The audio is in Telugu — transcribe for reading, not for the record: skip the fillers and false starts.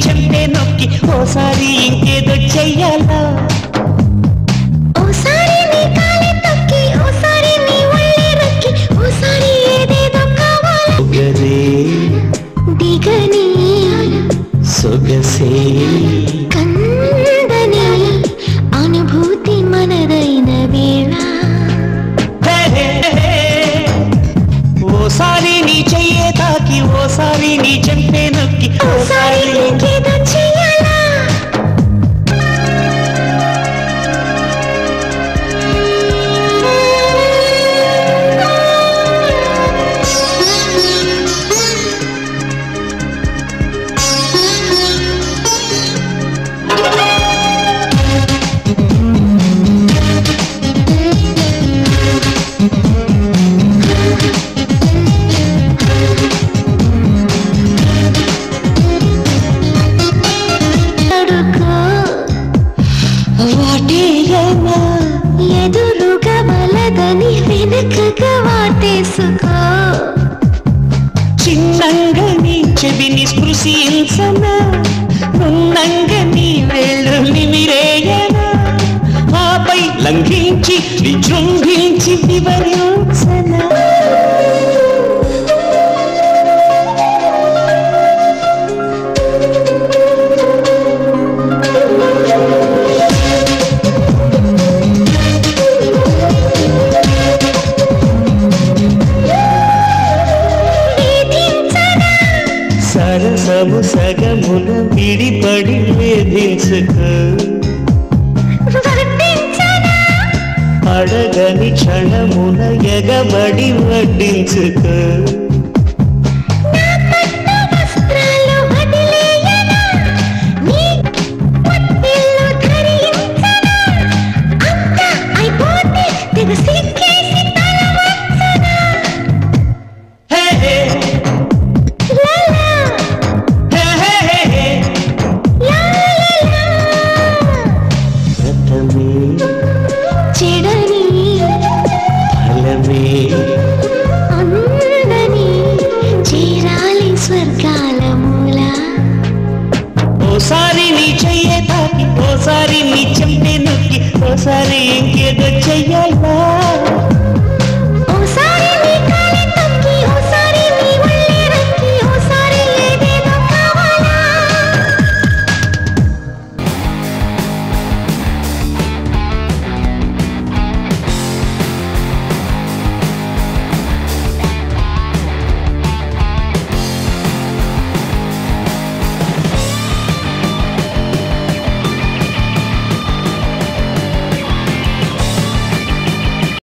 చెంటే నొక్కి ఓసారి ఇంకేదో చెయ్యాలా ఓసారి నీ కాలి తొక్కి ఓసారి నీ ఒళ్ళే రక్కి ఓసారి ఏదేదో కావాలి ఒగరే దిగని సొగసే కందని అనుభూతి మనదైన వేళ ఓసారి నీ చెయ్యే తాకి ఓసారి నీ చెంటే నొక్కి ఓసారి ఇంకేదో చెయ్యాలా ఎదురుగా బలదని వెనుకగా వాటేసుకో చిన్నంగా నీ చెవిని స్పృశించనా నున్నంగా నీ వేళ్ళు నిమిరేయనా ఆపై లంఘించి విజృంభించి వివరించనా సరసము సగమున విడిపడి వేధించుకో అడగని క్షణమున ఎగబడి వడ్డించుకో చెడని ఫలమే అందని చేరాలి స్వర్గాల మూల ఓసారి నీ చెయ్యే తాకి ఓసారి నీ చెంటే నొక్కి ఓసారి ఇంకేదో చెయ్యాలా